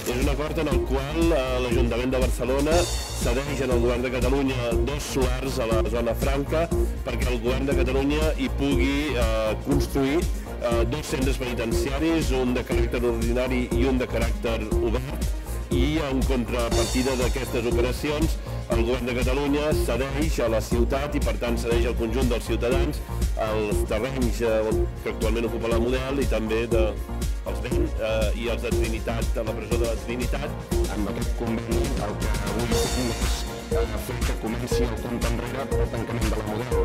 És un acord en el qual l'Ajuntament de Barcelona cedeix al Govern de Catalunya 2 solars a la zona franca perquè el Govern de Catalunya hi pugui construir 2 centres penitenciaris, un de caràcter ordinari i un de caràcter obert, i en contrapartida d'aquestes operacions el Govern de Catalunya cedeix a la ciutat i per tant cedeix al conjunt dels ciutadans els terrenys que actualment ocupa la Model i també els béns i els de Trinitat, de la presó de la Trinitat. Amb aquest conveni el que avui fem és fer que comenci el compte enrere pel tancament de la Model.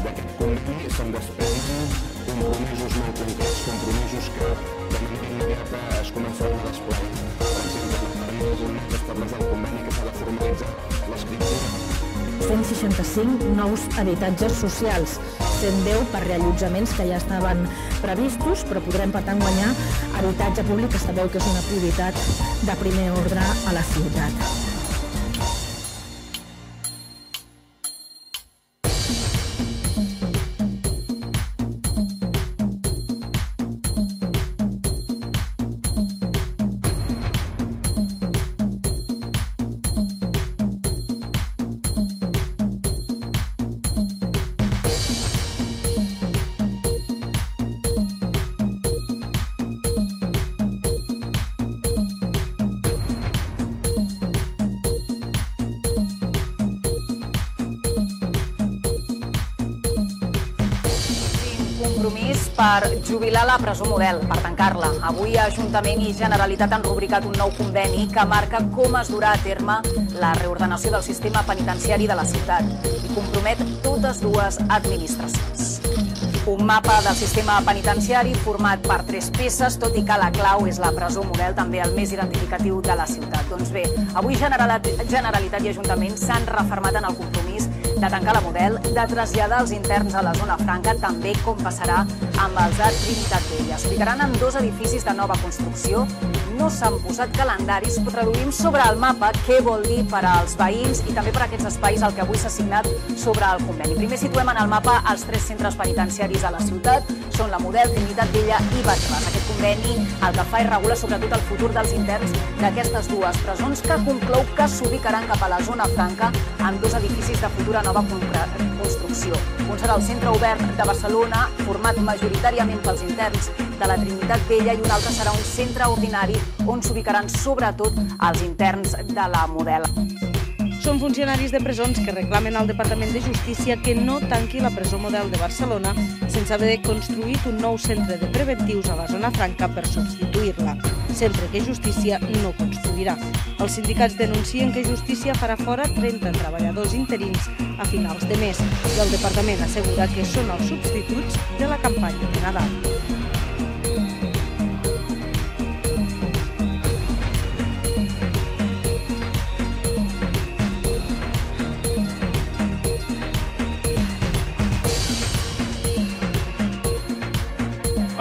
D'aquest conveni se'n desprenen compromisos molt concrets, compromisos que de manera immediata es començaran a desplegar. Per exemple, en el termini d'un mes estableix el conveni que s'ha de formalitzar l'escriptura. 165 nous habitatges socials, 110 per reallotjaments que ja estaven previstos, però podrem per tant guanyar habitatge públic, que sabeu que és una prioritat de primer ordre a la ciutat. Compromís per jubilar la presó Model, per tancar-la. Avui Ajuntament i Generalitat han rubricat un nou conveni que marca com es durà a terme la reordenació del sistema penitenciari de la ciutat i compromet totes dues administracions. Un mapa del sistema penitenciari format per 3 peces, tot i que la clau és la presó Model, també el més identificatiu de la ciutat. Doncs bé, avui Generalitat i Ajuntament s'han refermat en el compromís de tancar la Model, de traslladar els interns a la zona franca, també com passarà amb els de Trinitat Vella. S'ubicaran en 2 edificis de nova construcció. No s'han posat calendaris, però traduïm sobre el mapa què vol dir per als veïns i també per a aquests espais el que avui s'ha signat sobre el conveni. Primer situem en el mapa els 3 centres penitenciaris a la ciutat, són la Model, Trinitat Vella i Baix-Ras. Aquest conveni el que fa és regular sobretot el futur dels interns d'aquestes 2 presons, que conclou que s'ubicaran cap a la zona franca en 2 edificis de futura nova construcció. Un serà el Centre Obert de Barcelona, format majoritàriament pels interns de la Trinitat Vella, i un altre serà un centre ordinari on s'ubicaran sobretot els interns de la Model. Són funcionaris de presons que reclamen al Departament de Justícia que no tanqui la presó Model de Barcelona sense haver construït un nou centre de preventius a la zona franca per substituir-la, sempre que Justícia no construirà. Els sindicats denuncien que Justícia farà fora 30 treballadors interins a finals de mes i el Departament assegura que són els substituts de la campanya de Nadal.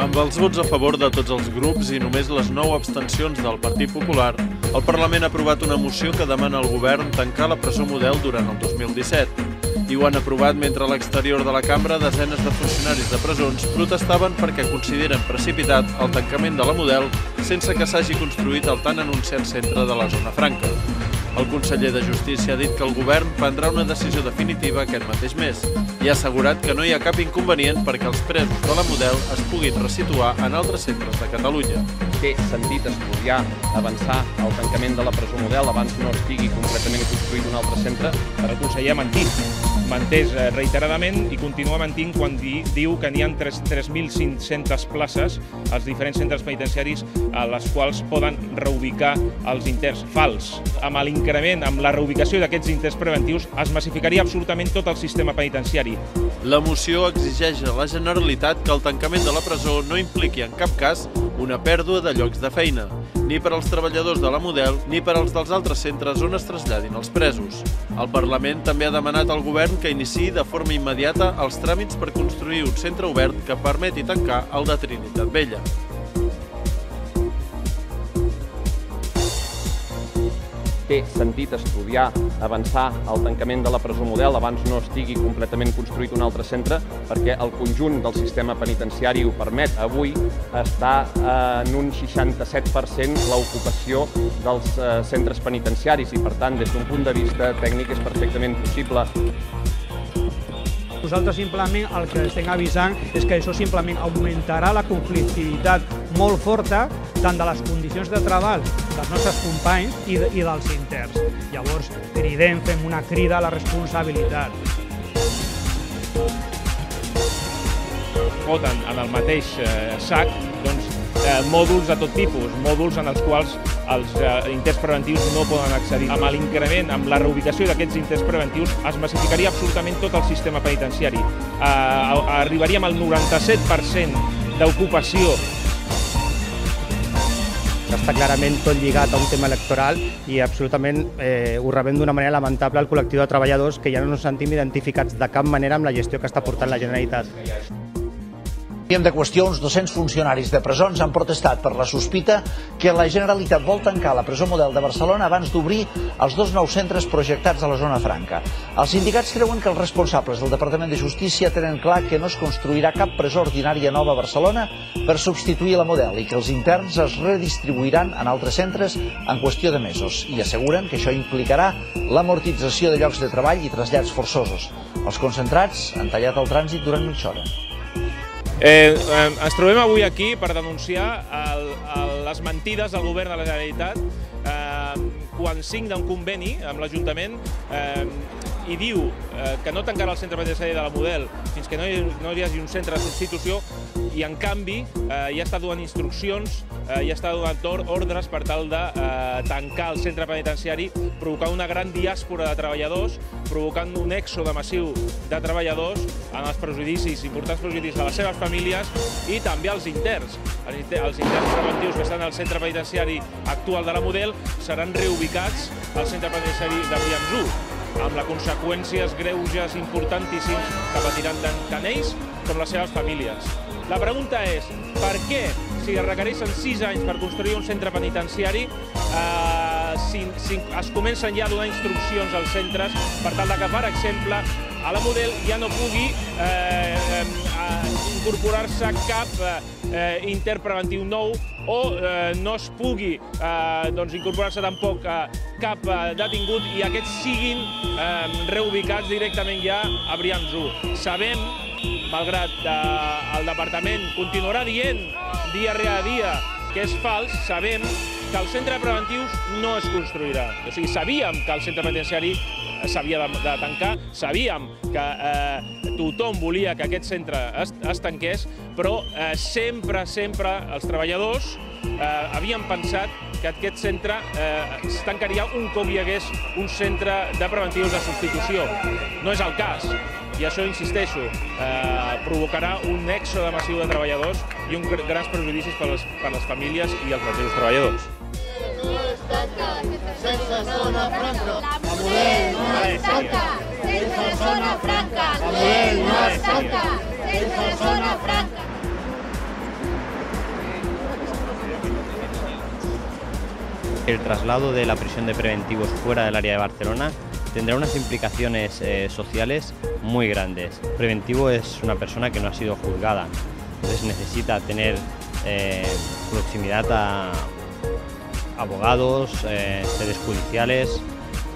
Amb els vots a favor de tots els grups i només les 9 abstencions del Partit Popular, el Parlament ha aprovat una moció que demana al govern tancar la presó Model durant el 2017. I ho han aprovat mentre a l'exterior de la cambra desenes de funcionaris de presons protestaven perquè consideren precipitat el tancament de la Model sense que s'hagi construït el tan anunciat centre de la zona franca. El conseller de Justícia ha dit que el govern prendrà una decisió definitiva aquest mateix mes i ha assegurat que no hi ha cap inconvenient perquè els presos de la Model es puguin resituar en altres centres de Catalunya. Té sentit estudiar, avançar el tancament de la presó Model abans no estigui completament construït un altre centre? El conseller ha mentit. Menteix reiteradament i continua mentint quan diu que n'hi ha 3.500 places als diferents centres penitenciaris a les quals poden reubicar els interns. Fals. Amb l'increment, amb la reubicació d'aquests interns preventius, es massificaria absolutament tot el sistema penitenciari. La moció exigeix a la Generalitat que el tancament de la presó no impliqui en cap cas una pèrdua de llocs de feina, ni per als treballadors de la Model ni per als dels altres centres on es traslladin els presos. El Parlament també ha demanat al govern que iniciï de forma immediata els tràmits per construir un centre obert que permeti tancar el de Trinitat Vella. té sentit estudiar, avançar el tancament de la presó model abans no estigui completament construït un altre centre, perquè el conjunt del sistema penitenciari ho permet. Avui està en un 67% l'ocupació dels centres penitenciaris i, per tant, des d'un punt de vista tècnic és perfectament possible. Nosaltres simplement el que estem avisant és que això simplement augmentarà la conflictivitat molt forta tant de les condicions de treball dels nostres companys i dels interns. Llavors, cridem, fem una crida a la responsabilitat. Foten en el mateix sac mòduls de tot tipus, mòduls en els quals els interns preventius no poden accedir. Amb l'increment, amb la reubicació d'aquests interns preventius, es massificaria absolutament tot el sistema penitenciari. Arribaríem al 97% d'ocupació. Està clarament tot lligat a un tema electoral i absolutament ho rebem d'una manera lamentable al col·lectiu de treballadors que ja no ens sentim identificats de cap manera amb la gestió que està portant la Generalitat. De qüestions, 200 funcionaris de presons han protestat per la sospita que la Generalitat vol tancar la presó model de Barcelona abans d'obrir els 2 nous centres projectats a la zona franca. Els sindicats creuen que els responsables del Departament de Justícia tenen clar que no es construirà cap presó ordinària nova a Barcelona per substituir la model i que els interns es redistribuiran en altres centres en qüestió de mesos i asseguren que això implicarà l'amortització de llocs de treball i trasllats forçosos. Els concentrats han tallat el trànsit durant mitja hora. Ens trobem avui aquí per denunciar les mentides del govern de la Generalitat quan signa un conveni amb l'Ajuntament i diu que no tancarà el centre penitenciari de la Model fins que no hi hagi un centre de substitució i, en canvi, ja està donant instruccions, ja està donant ordres per tal de tancar el centre penitenciari, provocant una gran diàspora de treballadors, provocant un èxode massiu de treballadors en els prejudicis, importants prejudicis de les seves famílies i també als interns. Els interns preventius que estan al centre penitenciari actual de la Model seran reubicats al centre penitenciari de Brians 1, amb les conseqüències greuges importantíssims que patiran tant ells com les seves famílies. La pregunta és, per què, si es requereixen 6 anys per construir un centre penitenciari, si es comencen ja a donar instruccions als centres per tal que, per exemple, a la Model ja no pugui incorporar-se cap intern preventiu nou o no es pugui incorporar-se tampoc cap detingut i aquests siguin reubicats directament ja a Brians 1. Sabem, malgrat el departament continuarà dient dia rere dia que és fals, sabem que el centre de preventius no es construirà. O sigui, sabíem que el centre penitenciari s'havia de tancar, sabíem que tothom volia que aquest centre es tanqués, però sempre els treballadors havien pensat que aquest centre es tancaria un cop hi hagués un centre de preventius de substitució. No és el cas. I això, insisteixo, provocarà un èxode massiu de treballadors i uns grans prejudicis per les famílies i els mateixos treballadors. No es tanca sense zona franca. La Model no es tanca sense zona franca. La Model no es tanca sense zona franca. El traslado de la prisión de preventivos fuera del área de Barcelona tendrá unas implicaciones sociales muy grandes. Preventivo es una persona que no ha sido juzgada, entonces necesita tener proximidad a abogados, sedes judiciales,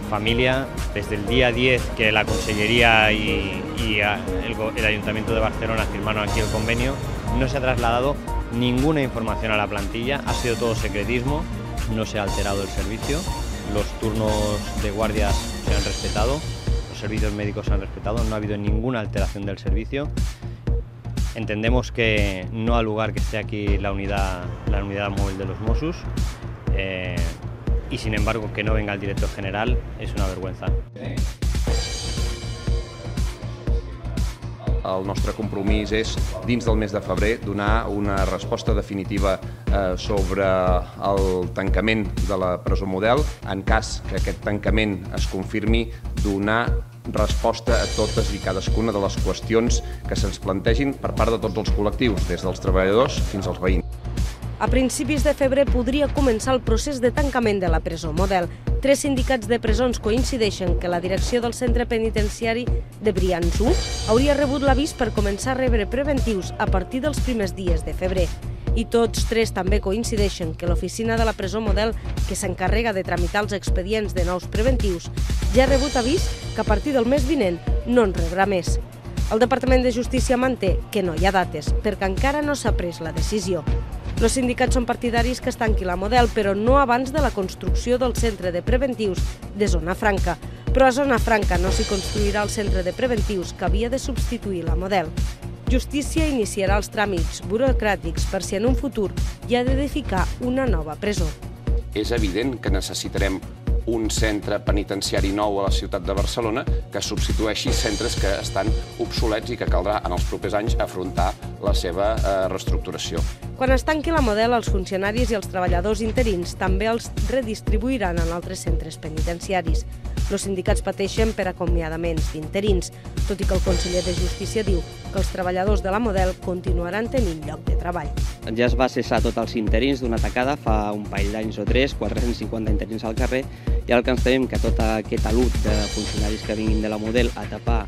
familia. Desde el día 10 que la Consellería y el Ayuntamiento de Barcelona firmaron aquí el convenio, no se ha trasladado ninguna información a la plantilla, ha sido todo secretismo, no se ha alterado el servicio, los turnos de guardias se han respetado, los servicios médicos se han respetado, no ha habido ninguna alteración del servicio. Entendemos que no ha lugar que esté aquí la unidad móvil de los Mossos y, sin embargo, que no venga el director general es una vergüenza. El nostre compromís és, dins del mes de febrer, donar una resposta definitiva sobre el tancament de la presó Model. En cas que aquest tancament es confirmi, donar resposta a totes i cadascuna de les qüestions que se'ns plantegin per part de tots els col·lectius, des dels treballadors fins als veïns. A principis de febrer podria començar el procés de tancament de la presó Model. 3 sindicats de presons coincideixen que la direcció del centre penitenciari de Brians 1 hauria rebut l'avís per començar a rebre preventius a partir dels primers dies de febrer. I tots 3 també coincideixen que l'oficina de la presó Model, que s'encarrega de tramitar els expedients de nous preventius, ja ha rebut avís que a partir del mes vinent no en rebrà més. El Departament de Justícia manté que no hi ha dates, perquè encara no s'ha pres la decisió. Els sindicats són partidaris que es tanqui la Model, però no abans de la construcció del centre de preventius de Zona Franca. Però a Zona Franca no s'hi construirà el centre de preventius que havia de substituir la Model. Justícia iniciarà els tràmits burocràtics per si en un futur hi ha d'edificar una nova presó. És evident que necessitarem un centre penitenciari nou a la ciutat de Barcelona que substitueixi centres que estan obsolets i que caldrà en els propers anys afrontar la seva reestructuració. Quan es tanqui la Model, els funcionaris i els treballadors interins també els redistribuiran en altres centres penitenciaris. Els sindicats pateixen per acomiadaments d'interins, tot i que el conseller de Justícia diu que els treballadors de la Model continuaran tenint lloc de treball. Ja es va cessar tots els interins d'una tacada fa un parell d'anys o 3, 450 interins al carrer, i ara el que ens temem que tot aquest alut de funcionaris que vinguin de la Model a tapar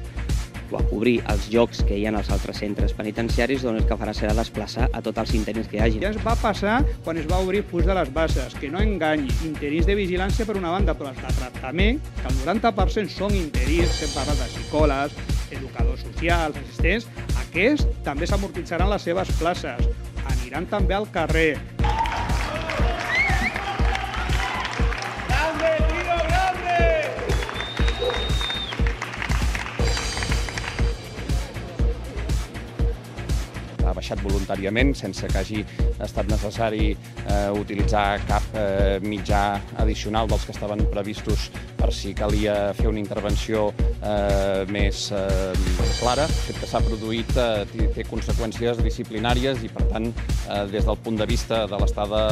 o a cobrir els llocs que hi ha als altres centres penitenciaris, doncs el que farà serà desplaçar a tots els interins que hi hagi. Ja es va passar quan es va obrir Puig de les Basses, que no enganyi, interins de vigilància per una banda, però els de tractament, que el 90% són interins, estem parlant de psicòlegs, educadors socials, assistents, aquests també s'amortitzaran les seves places, aniran també al carrer. Ha baixat voluntàriament, sense que hagi estat necessari utilitzar cap mitjà addicional dels que estaven previstos per si calia fer una intervenció més clara. El fet que s'ha produït té conseqüències disciplinàries i, per tant, des del punt de vista de l'estada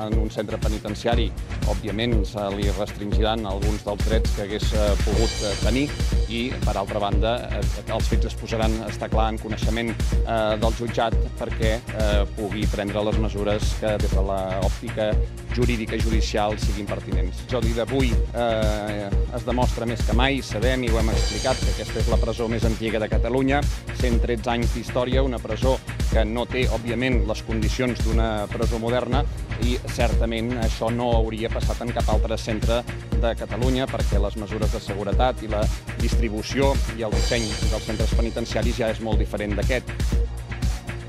en un centre penitenciari, òbviament se li restringiran alguns dels drets que hagués pogut tenir i, per altra banda, els fets es posaran, està clar, en coneixement del jutjat perquè pugui prendre les mesures que des de l'òptica jurídica i judicial siguin pertinents. El dia d'avui es demostra més que mai, sabem i ho hem explicat, que aquesta és la presó més antiga de Catalunya, 113 anys d'història, una presó que no té, òbviament, les condicions d'una presó moderna i certament això no hauria passat en cap altre centre de Catalunya perquè les mesures de seguretat i la distribució i el disseny dels centres penitenciaris ja és molt diferent d'aquest.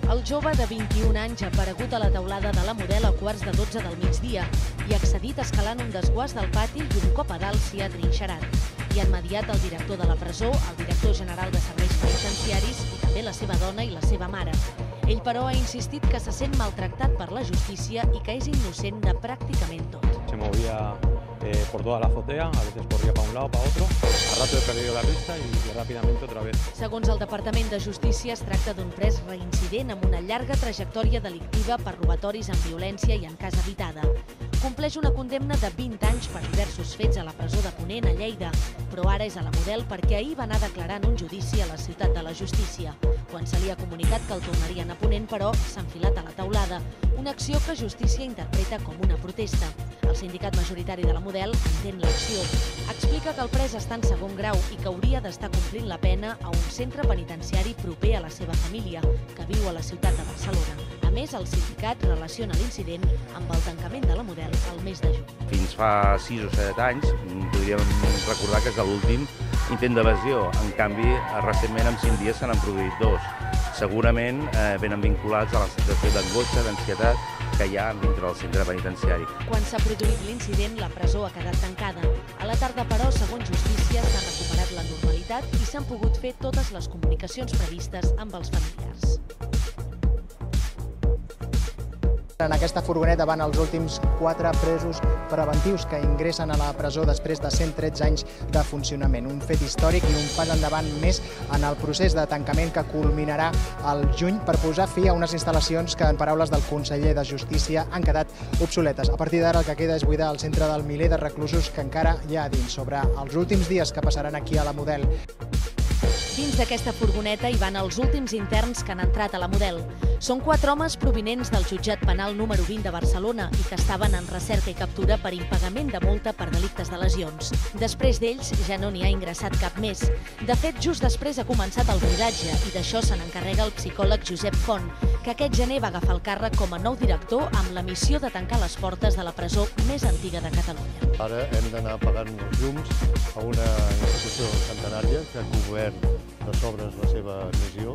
El jove de 21 anys ha aparegut a la teulada de la Model a 11:45 del migdia i ha accedit escalant un desguàs del pati i un cop a dalt s'hi ha trinxerat. Hi han mediat el director de la presó, el director general de serveis penitenciaris i també la seva dona i la seva mare. Ell, però, ha insistit que se sent maltractat per la justícia i que és innocent de pràcticament tot. Se movía por toda la azotea, a veces corría para un lado, para otro. Al rato he perdido la vista y rápidamente otra vez. Segons el Departament de Justícia, es tracta d'un pres reincident amb una llarga trajectòria delictiva per robatoris amb violència i en casa habitada. Compleix una condemna de 20 anys per diversos fets a la presó de Ponent, a Lleida, però ara és a la Model perquè ahir va anar a declarar en un judici a la Ciutat de la Justícia. Quan se li ha comunicat que el tornarien a Ponent, però, s'ha enfilat a la teulada, una acció que Justícia interpreta com una protesta. El sindicat majoritari de la Model entén l'acció. Explica que el pres està en segon grau i que hauria d'estar complint la pena a un centre penitenciari proper a la seva família, que viu a la ciutat de Barcelona. A més, el sindicat relaciona l'incident amb el tancament de la Model al mes de juny. Fins fa 6 o 7 anys podríem recordar que és l'últim intent d'evasió. En canvi, recentment, en 5 dies, se n'han produït 2. Segurament venen vinculats a la situació d'angoixa, d'ansietat que hi ha dintre del centre penitenciari. Quan s'ha produït l'incident, la presó ha quedat tancada. A la tarda, però, segons Justícia, s'ha recuperat la normalitat i s'han pogut fer totes les comunicacions previstes amb els familiars. En aquesta furgoneta van els últims 4 presos preventius que ingressen a la presó després de 113 anys de funcionament. Un fet històric i un pas endavant més en el procés de tancament que culminarà al juny per posar fi a unes instal·lacions que, en paraules del conseller de Justícia, han quedat obsoletes. A partir d'ara el que queda és buidar el centre del miler de reclusos que encara hi ha a dins. Sobre els últims dies que passaran aquí a la Model. Dins d'aquesta furgoneta hi van els últims interns que han entrat a la Model. Són 4 homes provinents del jutjat penal número 20 de Barcelona i que estaven en recerca i captura per impagament de multa per delictes de lesions. Després d'ells ja no n'hi ha ingressat cap més. De fet, just després ha començat el buidatge i d'això se n'encarrega el psicòleg Josep Font, que aquest gener va agafar el càrrec com a nou director amb la missió de tancar les portes de la presó més antiga de Catalunya. Ara hem d'anar pagant els llums a una institució centenària que ha cobert de sobres la seva missió,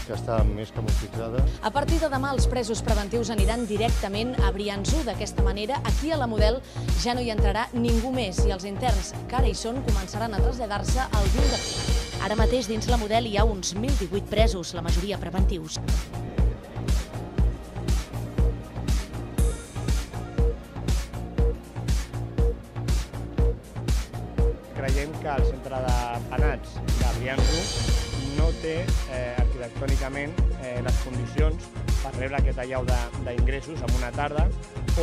que està més que motivitzada. A partir de demà, els presos preventius aniran directament a Brians-1. D'aquesta manera, aquí a la Model ja no hi entrarà ningú més i els interns que ara hi són començaran a traslladar-se al 20 d'abril. Ara mateix dins la Model hi ha uns 1.018 presos, la majoria preventius. Creiem que el centre de penats de Brians-1 no té arquitectònicament les condicions per rebre aquesta allau d'ingressos en una tarda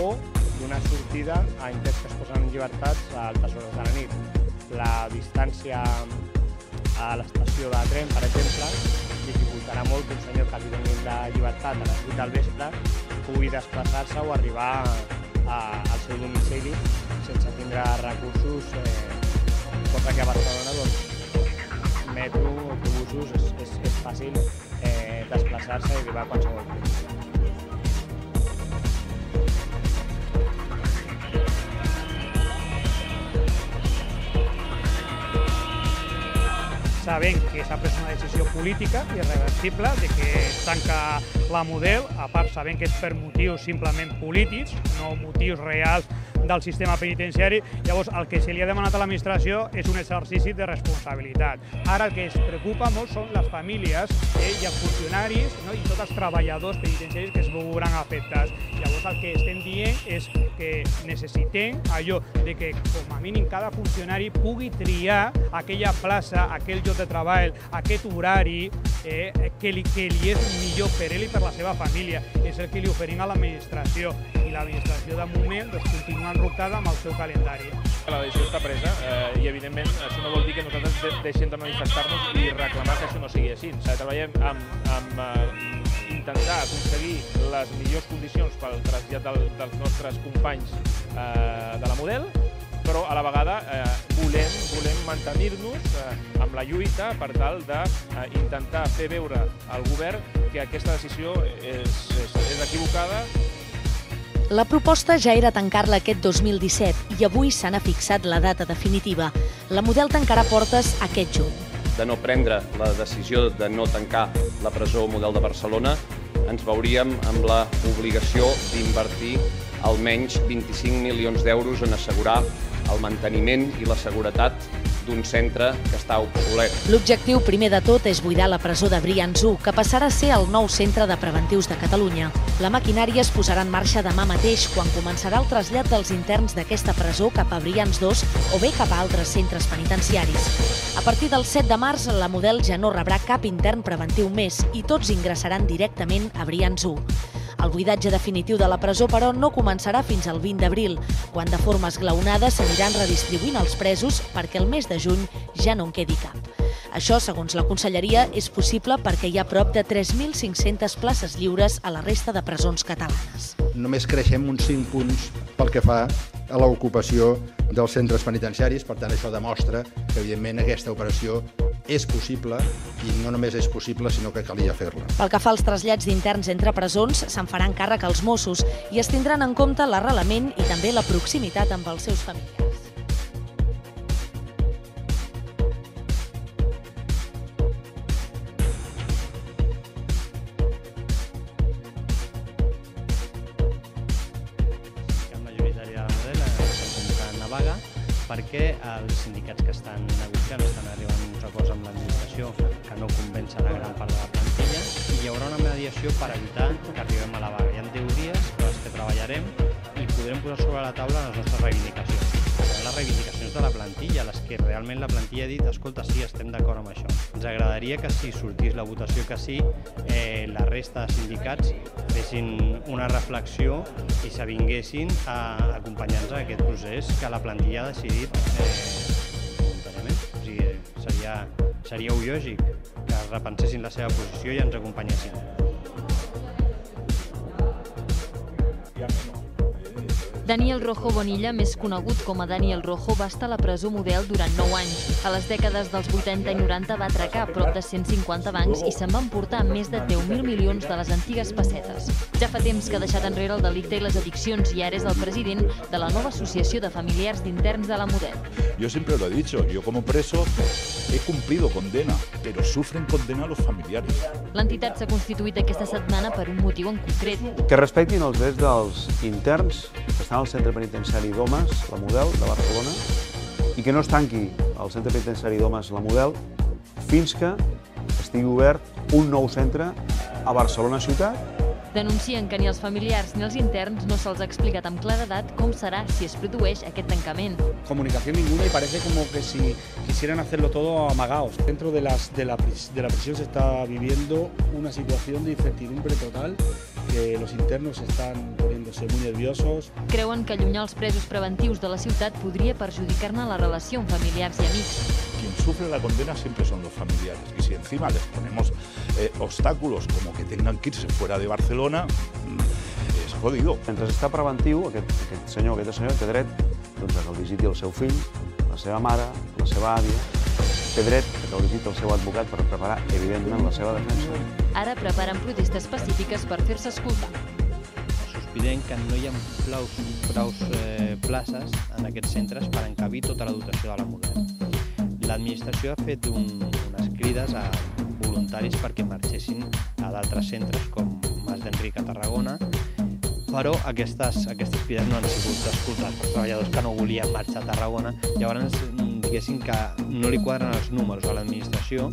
o donar sortida a interns que es posen en llibertat a altes hores de la nit. La distància a l'estació de tren, per exemple, dificultarà molt que un senyor que li donin la llibertat a les 8 del vespre pugui desplaçar-se o arribar al seu domicili sense tindre recursos, cosa que a Barcelona, metro, autobusos, és fàcil desplaçar-se i arribar a qualsevol punt. Sabent que s'ha pres una decisió política irreversible de que es tanca la Model, a part sabent que és per motius simplement polítics, no motius reals del sistema penitenciari, llavors el que se li ha demanat a l'administració és un exercici de responsabilitat. Ara el que es preocupa molt són les famílies i els funcionaris i tots els treballadors penitenciaris que es veuran afectats. Llavors el que estem dient és que necessitem allò de que com a mínim cada funcionari pugui triar aquella plaça, aquell lloc de treball, aquest horari que li és millor per ell i per la seva família. És el que li oferim a l'administració i l'administració de moment continua enrocada amb el seu calendari. La decisió està presa i evidentment això no vol dir que nosaltres deixem de manifestar-nos i reclamar que això no sigui així. Treballem amb intentar aconseguir les millors condicions pel trasllat dels nostres companys de la Model, però a la vegada volem mantenir-nos amb la lluita per tal d'intentar fer veure al govern que aquesta decisió és equivocada. La proposta ja era tancar-la aquest 2017 i avui se n'ha fixat la data definitiva. La Model tancarà portes aquest juny. De no prendre la decisió de no tancar la presó Model de Barcelona, ens veuríem amb l'obligació d'invertir almenys 25 milions d'euros en assegurar el manteniment i la seguretat d'un centre que està obsolet. L'objectiu primer de tot és buidar la presó de Brians-1, que passarà a ser el nou centre de preventius de Catalunya. La maquinària es posarà en marxa demà mateix, quan començarà el trasllat dels interns d'aquesta presó cap a Brians-2 o bé cap a altres centres penitenciaris. A partir del 7 de març, la Model ja no rebrà cap intern preventiu més i tots ingressaran directament a Brians-1. El buidatge definitiu de la presó, però, no començarà fins al 20 d'abril, quan de forma esglaonada s'aniran redistribuint els presos perquè el mes de juny ja no en quedi cap. Això, segons la Conselleria, és possible perquè hi ha prop de 3.500 places lliures a la resta de presons catalanes. Només creixem uns 5 punts pel que fa a l'ocupació dels centres penitenciaris, per tant això demostra que evidentment aquesta operació és possible i no només és possible sinó que calia fer-la. Pel que fa als trasllats d'interns entre presons, se'n faran càrrec als Mossos i es tindran en compte l'arrelament i també la proximitat amb els seus familiars. Perquè els sindicats que estan negociant estan arribant a uns acords amb l'administració que no convencen a gran part de la plantilla i hi haurà una mediació per evitar que arribem a la vaga. Hi ha 10 dies per als que treballarem i podrem posar sobre la taula les nostres reivindicacions. Les reivindicacions de la plantilla, les que realment la plantilla ha dit, escolta, sí, estem d'acord amb això. Ens agradaria que si sortís la votació que sí, la resta de sindicats fessin una reflexió i s'avinguessin a acompanyar-nos en aquest procés que la plantilla ha decidit voluntàriament. O sigui, seria Seria lògic que repensessin la seva posició i ens acompanyessin. Daniel Rojo Bonilla, més conegut com a Daniel Rojo, va estar a la presó Model durant 9 anys. A les dècades dels 80 i 90 va atracar prop de 150 bancs i se'n va emportar més de 10.000 milions de les antigues pessetes. Ja fa temps que ha deixat enrere el delicte i les addiccions i ara és el president de la nova associació de familiars d'interns de la Model. Yo siempre lo he dicho, yo como preso he cumplido condena, pero sufren condena los familiares. L'entitat s'ha constituït aquesta setmana per un motiu en concret. Que respectin els drets dels interns que estan al centre penitenciari d'Homes, la Model, de Barcelona, i que no es tanqui el centre penitenciari d'Homes, la Model, fins que estigui obert un nou centre a Barcelona ciutat. Denuncien que ni els familiars ni els interns no se'ls ha explicat amb claredat com serà si es produeix aquest tancament. Comunicación ninguna y parece como que si quisieran hacerlo todo amagados. Dentro de la prisión se está viviendo una situación de incertidumbre total, que los internos están poniéndose muy nerviosos. Creuen que allunyar els presos preventius de la ciutat podria perjudicar-ne la relació amb familiars i amics. Quien sufre la condena siempre son los familiares y si encima les ponemos obstáculos como que tengan que irse fuera de Barcelona, és jodido. Mentre està preventiu, aquest senyor té dret que el visiti el seu fill, la seva mare, la seva àvia, té dret que el visiti el seu advocat per preparar, evidentment, la seva defensa. Ara preparen protestes pacífiques per fer-se escoltar. Sospitem que no hi ha prou places en aquests centres per encabir tota la dotació de la Model. L'administració ha fet unes crides a voluntaris perquè marxessin a d'altres centres com Mas d'Enric a Tarragona, però aquestes crides no han sigut escoltades per treballadors que no volien marxar a Tarragona. Llavors, diguéssim que no li quadren els números a l'administració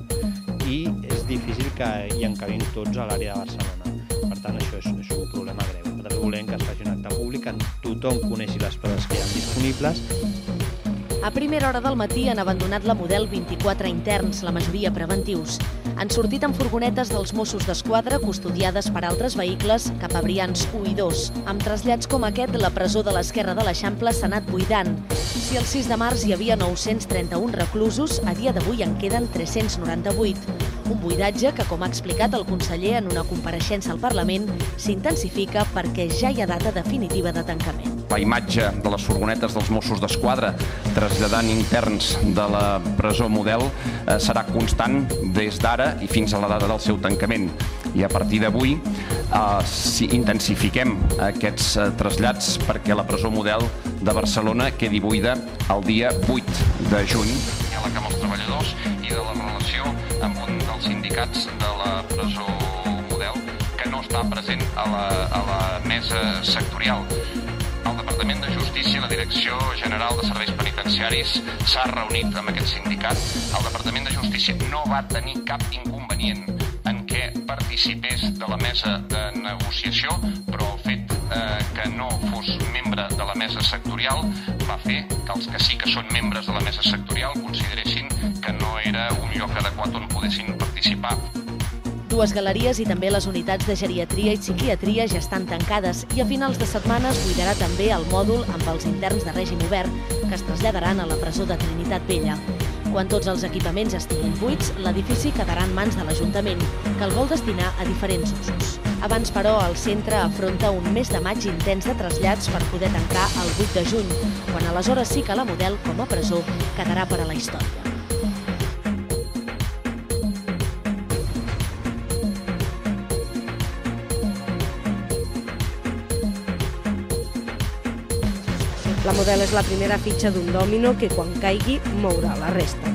i és difícil que hi encabin tots a l'àrea de Barcelona. Per tant, això és un problema greu. Nosaltres volem que es faci un acte públic, que tothom coneixi les proves que hi ha disponibles. A primera hora del matí han abandonat la Model 24 interns, la majoria preventius. Han sortit amb furgonetes dels Mossos d'Esquadra custodiades per altres vehicles cap a Brians 1 i 2. Amb trasllats com aquest, la presó de l'esquerra de l'Eixample s'ha anat buidant. Si el 6 de març hi havia 931 reclusos, a dia d'avui en queden 398. Un buidatge que, com ha explicat el conseller en una compareixença al Parlament, s'intensifica perquè ja hi ha data definitiva de tancament. La imatge de les furgonetes dels Mossos d'Esquadra traslladant interns de la presó Model serà constant des d'ara i fins a la data del seu tancament. I a partir d'avui intensifiquem aquests trasllats perquè la presó Model de Barcelona quedi buida el dia 8 de juny. Diàleg amb els treballadors i de la relació amb un dels sindicats de la presó Model que no està present a la mesa sectorial. El Departament de Justícia i la Direcció General de Serveis Penitenciaris s'ha reunit amb aquest sindicat. El Departament de Justícia no va tenir cap inconvenient en què participés de la mesa de negociació, però el fet que no fos membre de la mesa sectorial va fer que els que sí que són membres de la mesa sectorial consideressin que no era un lloc adequat on poguessin participar. Dues galeries i també les unitats de geriatria i psiquiatria ja estan tancades i a finals de setmana es buidarà també el mòdul amb els interns de règim obert que es traslladaran a la presó de Trinitat Vella. Quan tots els equipaments estiguin buits, l'edifici quedarà en mans de l'Ajuntament, que el vol destinar a diferents usos. Abans, però, el centre afronta un mes de maig intens de trasllats per poder tancar el 8 de juny, quan aleshores sí que la Model, com a presó, quedarà per a la història. La Model és la primera fitxa d'un dòmino que, quan caigui, mourà la resta.